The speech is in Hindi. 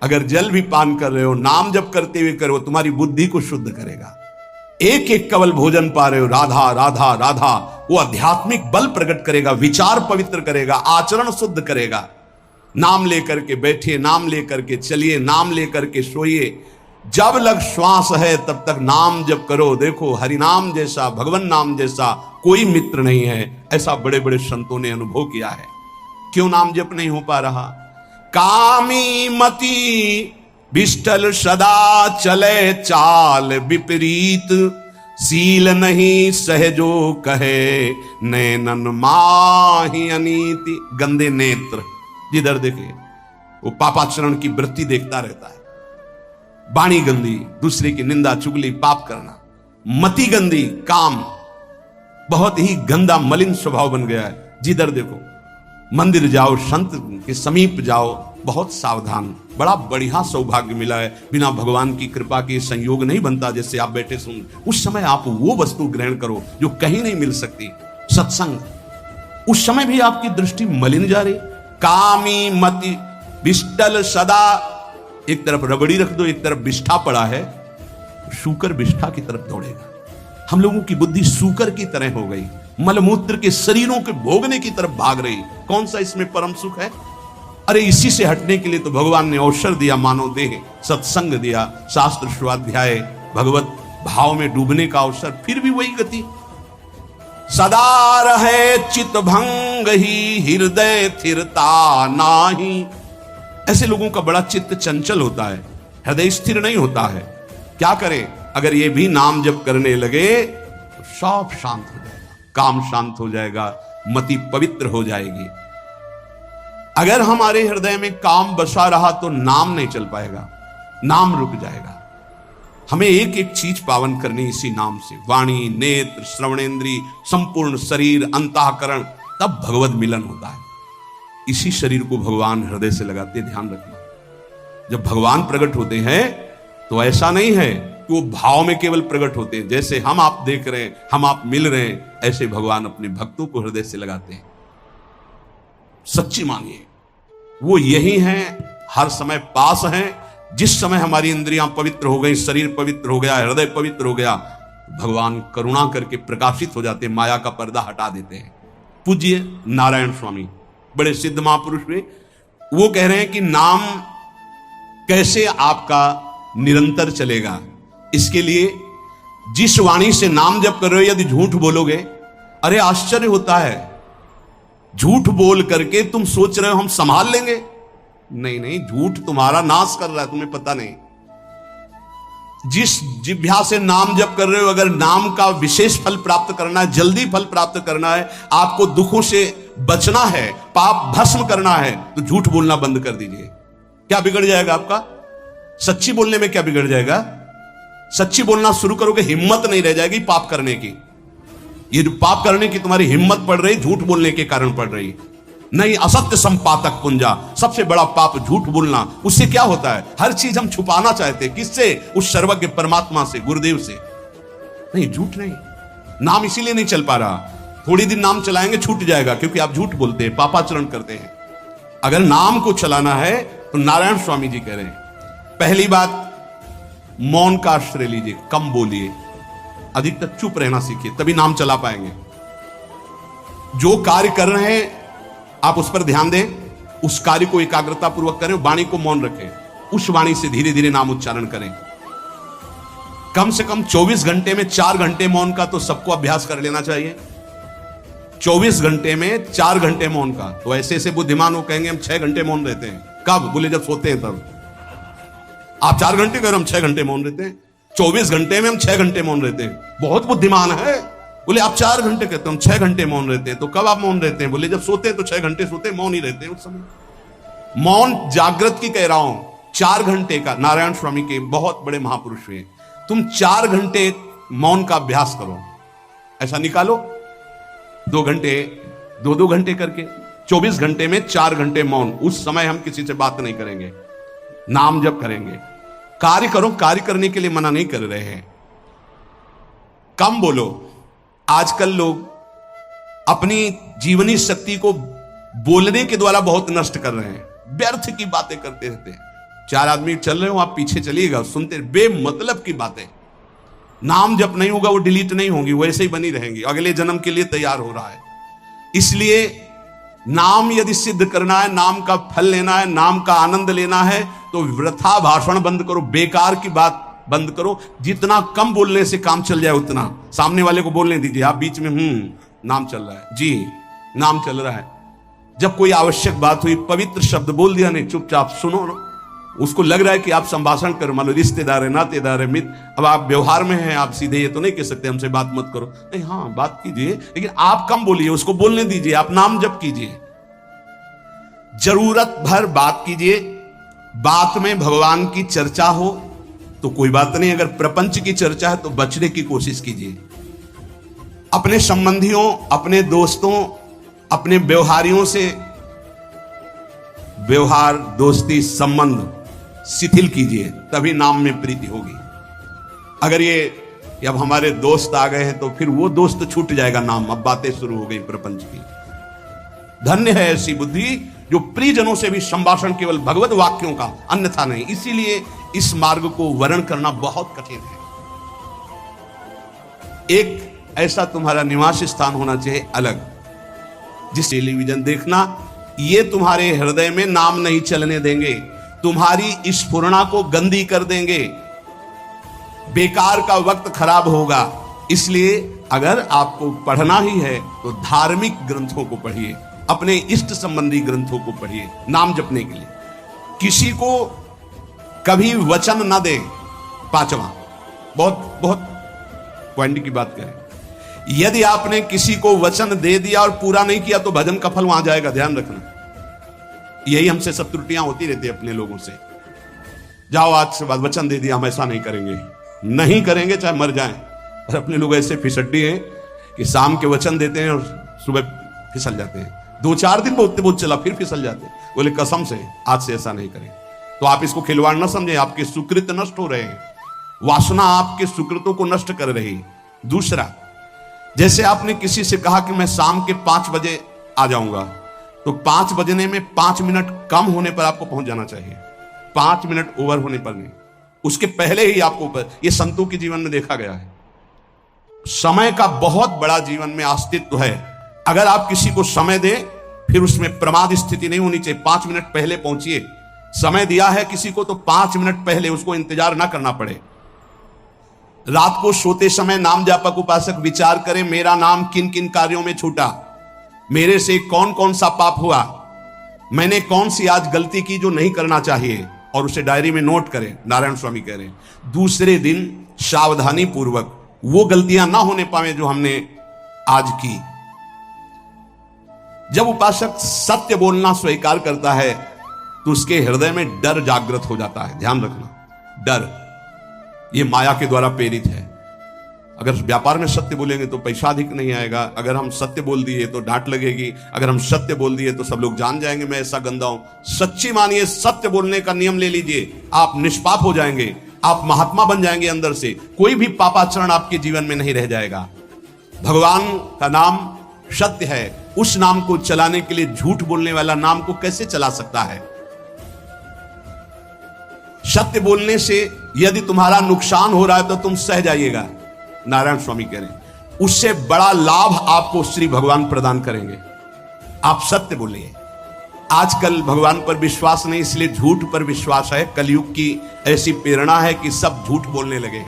अगर जल भी पान कर रहे हो, नाम जप करते हुए करो, तुम्हारी बुद्धि को शुद्ध करेगा। एक एक कवल भोजन पा रहे हो, राधा राधा राधा, वो आध्यात्मिक बल प्रकट करेगा, विचार पवित्र करेगा, आचरण शुद्ध करेगा। नाम लेकर के बैठिए, नाम लेकर के चलिए, नाम लेकर के सोइए। जब लग श्वास है तब तक नाम जप करो। देखो, हरिनाम जैसा, भगवान नाम जैसा कोई मित्र नहीं है, ऐसा बड़े बड़े संतों ने अनुभव किया है। क्यों नाम जप नहीं हो पा रहा? कामी मति विष्टल सदा चले चाल विपरीत, सील नहीं सहजो कहे नैनन माही अनीति। गंदे नेत्र, जिधर देखे वो पापाचरण की वृत्ति देखता रहता है। वाणी गंदी, दूसरे की निंदा चुगली पाप करना। मति गंदी, काम बहुत ही गंदा मलिन स्वभाव बन गया है। जिधर देखो, मंदिर जाओ, संत के समीप जाओ, बहुत सावधान। बड़ा बढ़िया सौभाग्य मिला है। बिना भगवान की कृपा के संयोग नहीं बनता। जैसे आप बैठे सुन, उस समय आप वो वस्तु ग्रहण करो जो कहीं नहीं मिल सकती, सत्संग। उस समय भी आपकी दृष्टि मलिन जा रही। कामी मति विष्टल सदा, एक तरफ रबड़ी रख दो, एक तरफ बिष्ठा पड़ा है, सूकर बिष्ठा की तरफ दौड़ेगा। हम लोगों की बुद्धि सूकर की तरह हो गई, मलमूत्र के शरीरों के भोगने की तरफ भाग रही। कौन सा इसमें परम सुख है? अरे इसी से हटने के लिए तो भगवान ने अवसर दिया, मानव देह, सत्संग दिया, शास्त्र स्वाध्याय, भगवत भाव में डूबने का अवसर। फिर भी वही गति। सदा रहे चित भंग ही, हृदय स्थिरता नाही। ऐसे लोगों का बड़ा चित्त चंचल होता है, हृदय स्थिर नहीं होता है। क्या करें? अगर ये भी नाम जप करने लगे तो सब शांत हो जाएगा, काम शांत हो जाएगा, मति पवित्र हो जाएगी। अगर हमारे हृदय में काम बसा रहा तो नाम नहीं चल पाएगा, नाम रुक जाएगा। हमें एक एक चीज पावन करनी इसी नाम से। वाणी, नेत्र, श्रवणेन्द्री, संपूर्ण शरीर, अंतःकरण, तब भगवत मिलन होता है। इसी शरीर को भगवान हृदय से लगाते, ध्यान रखना। जब भगवान प्रकट होते हैं तो ऐसा नहीं है कि वो भाव में केवल प्रकट होते हैं। जैसे हम आप देख रहे हैं, हम आप मिल रहे हैं, ऐसे भगवान अपने भक्तों को हृदय से लगाते हैं। सच्ची मानिए, वो यही हैं, हर समय पास हैं। जिस समय हमारी इंद्रियां पवित्र हो गई, शरीर पवित्र हो गया, हृदय पवित्र हो गया, भगवान करुणा करके प्रकाशित हो जाते, माया का पर्दा हटा देते हैं। पूज्य नारायण स्वामी बड़े सिद्ध महापुरुष हुए, वो कह रहे हैं कि नाम कैसे आपका निरंतर चलेगा। इसके लिए जिस वाणी से नाम जप कर रहे हो, यदि झूठ बोलोगे, अरे आश्चर्य होता है, झूठ बोल करके तुम सोच रहे हो हम संभाल लेंगे। नहीं नहीं, झूठ तुम्हारा नाश कर रहा है, तुम्हें पता नहीं। जिस जिह्वा से नाम जप कर रहे हो, अगर नाम का विशेष फल प्राप्त करना है, जल्दी फल प्राप्त करना है, आपको दुखों से बचना है, पाप भस्म करना है, तो झूठ बोलना बंद कर दीजिए। क्या बिगड़ जाएगा आपका? सच्ची बोलने में क्या बिगड़ जाएगा? सच्ची बोलना शुरू करोगे, हिम्मत नहीं रह जाएगी पाप करने की। ये जो पाप करने की तुम्हारी हिम्मत पड़ रही, झूठ बोलने के कारण पड़ रही। नहीं, असत्य संपातक पुंजा, सबसे बड़ा पाप झूठ बोलना। उससे क्या होता है? हर चीज हम छुपाना चाहते हैं। किससे? उस सर्वज्ञ परमात्मा से, गुरुदेव से। नहीं, झूठ नहीं। नाम इसीलिए नहीं चल पा रहा। थोड़ी दिन नाम चलाएंगे, छूट जाएगा, क्योंकि आप झूठ बोलते हैं, पापाचरण करते हैं। अगर नाम को चलाना है तो नारायण स्वामी जी कह रहे हैं, पहली बात, मौन का आश्रय लीजिए, कम बोलिए, अधिकतर चुप रहना सीखिए, तभी नाम चला पाएंगे। जो कार्य कर रहे हैं आप उस पर ध्यान दें, उस कार्य को एकाग्रता पूर्वक करें, वाणी को मौन रखें, उस वाणी से धीरे धीरे नाम उच्चारण करें। कम से कम 24 घंटे में 4 घंटे मौन का तो सबको अभ्यास कर लेना चाहिए। 24 घंटे में 4 घंटे मौन का। तो ऐसे ऐसे बुद्धिमान वो कहेंगे हम 6 घंटे मौन रहते हैं। कब? बोले जब सोते हैं तब। आप 4 घंटे कह रहे हम 6 घंटे मौन रहते हैं। 24 घंटे में हम 6 घंटे मौन रहते हैं। बहुत बुद्धिमान है। बोले आप 4 घंटे कहते हैं, हम 6 घंटे मौन रहते हैं। तो कब आप मौन रहते हैं? बोले जब सोते हैं तो 6 घंटे सोते हैं, मौन ही रहते हैं उस समय। मौन जागृत की कह रहा हूं, 4 घंटे का। नारायण स्वामी के बहुत बड़े महापुरुष हुए, तुम 4 घंटे मौन का अभ्यास करो। ऐसा निकालो 2 घंटे, 2-2 घंटे करके 24 घंटे में 4 घंटे मौन। उस समय हम किसी से बात नहीं करेंगे, नाम जप करेंगे। कार्य करो, कार्य करने के लिए मना नहीं कर रहे हैं। कम बोलो। आजकल लोग अपनी जीवनी शक्ति को बोलने के द्वारा बहुत नष्ट कर रहे हैं, व्यर्थ की बातें करते रहते हैं। 4 आदमी चल रहे हो, आप पीछे चलिएगा, सुनते बेमतलब की बातें। नाम जप नहीं होगा, वो डिलीट नहीं होंगी, वैसे ही बनी रहेंगी, अगले जन्म के लिए तैयार हो रहा है। इसलिए नाम यदि सिद्ध करना है, नाम का फल लेना है, नाम का आनंद लेना है, तो वृथा भाषण बंद करो, बेकार की बात बंद करो। जितना कम बोलने से काम चल जाए उतना। सामने वाले को बोलने दीजिए, आप बीच में नाम चल रहा है, जी नाम चल रहा है। जब कोई आवश्यक बात हुई, पवित्र शब्द बोल दिया, नहीं चुपचाप सुनो ना। उसको लग रहा है कि आप संभाषण करो, मान लो रिश्तेदार है, नातेदार है, मित्र, अब आप व्यवहार में हैं, आप सीधे ये तो नहीं कह सकते हमसे बात मत करो, नहीं, हाँ बात कीजिए, लेकिन आप कम बोलिए, उसको बोलने दीजिए, आप नाम जप कीजिए, जरूरत भर बात कीजिए। बात में भगवान की चर्चा हो तो कोई बात नहीं, अगर प्रपंच की चर्चा है तो बचने की कोशिश कीजिए। अपने संबंधियों, अपने दोस्तों, अपने व्यवहारियों से व्यवहार, दोस्ती, संबंध शिथिल कीजिए, तभी नाम में प्रीति होगी। अगर ये कि अब हमारे दोस्त आ गए हैं तो फिर वो दोस्त छूट जाएगा नाम, अब बातें शुरू हो गई प्रपंच की। धन्य है ऐसी बुद्धि जो प्रियजनों से भी संभाषण केवल भगवत वाक्यों का, अन्यथा नहीं। इसीलिए इस मार्ग को वर्ण करना बहुत कठिन है। एक ऐसा तुम्हारा निवास स्थान होना चाहिए अलग, जिस टेलीविजन देखना, ये तुम्हारे हृदय में नाम नहीं चलने देंगे, तुम्हारी स्फुरणा को गंदी कर देंगे, बेकार का वक्त खराब होगा। इसलिए अगर आपको पढ़ना ही है तो धार्मिक ग्रंथों को पढ़िए, अपने इष्ट संबंधी ग्रंथों को पढ़िए नाम जपने के लिए। किसी को कभी वचन न दे। 5वां, बहुत बहुत पॉइंट की बात करें, यदि आपने किसी को वचन दे दिया और पूरा नहीं किया तो भजन का फल वहां जाएगा, ध्यान रखना। यही हमसे सब त्रुटियां होती रहती है अपने लोगों से। जाओ आज से बाद वचन दे दिया, हम ऐसा नहीं करेंगे, नहीं करेंगे चाहे मर जाएं। और अपने लोग ऐसे फिसड्डी हैं कि शाम के वचन देते हैं और सुबह फिसल जाते हैं, 2-4 दिन बोलते बोलते चला, फिर फिसल जाते हैं। बोले कसम से आज से ऐसा नहीं करें। तो आप इसको खिलवाड़ न समझें, आपके सुकृत नष्ट हो रहे हैं, वासना आपके सुकृतों को नष्ट कर रही। दूसरा, जैसे आपने किसी से कहा कि मैं शाम के 5 बजे आ जाऊंगा, तो 5 बजने में 5 मिनट कम होने पर आपको पहुंच जाना चाहिए, 5 मिनट ओवर होने पर नहीं, उसके पहले ही आपको ऊपर। यह संतों के जीवन में देखा गया है। समय का बहुत बड़ा जीवन में अस्तित्व है। अगर आप किसी को समय दें, फिर उसमें प्रमाद स्थिति नहीं होनी चाहिए। 5 मिनट पहले पहुंचिए। समय दिया है किसी को तो 5 मिनट पहले, उसको इंतजार ना करना पड़े। रात को सोते समय नाम जापक उपासक विचार करें, मेरा नाम किन किन कार्यों में छूटा, मेरे से कौन कौन सा पाप हुआ, मैंने कौन सी आज गलती की जो नहीं करना चाहिए, और उसे डायरी में नोट करें। नारायण स्वामी कह रहे हैं दूसरे दिन सावधानी पूर्वक वो गलतियां ना होने पाए जो हमने आज की। जब उपासक सत्य बोलना स्वीकार करता है तो उसके हृदय में डर जागृत हो जाता है। ध्यान रखना, डर ये माया के द्वारा प्रेरित है। अगर व्यापार में सत्य बोलेंगे तो पैसा अधिक नहीं आएगा, अगर हम सत्य बोल दिए तो डांट लगेगी, अगर हम सत्य बोल दिए तो सब लोग जान जाएंगे मैं ऐसा गंदा हूं। सच्ची मानिए, सत्य बोलने का नियम ले लीजिए, आप निष्पाप हो जाएंगे, आप महात्मा बन जाएंगे अंदर से, कोई भी पापाचरण आपके जीवन में नहीं रह जाएगा। भगवान का नाम सत्य है, उस नाम को चलाने के लिए झूठ बोलने वाला नाम को कैसे चला सकता है। सत्य बोलने से यदि तुम्हारा नुकसान हो रहा है तो तुम सह जाइएगा। नारायण स्वामी कह रहे हैं उससे बड़ा लाभ आपको श्री भगवान प्रदान करेंगे। आप सत्य बोलिए। आजकल भगवान पर विश्वास नहीं, इसलिए झूठ पर विश्वास है। कलयुग की ऐसी प्रेरणा है कि सब झूठ बोलने लगे।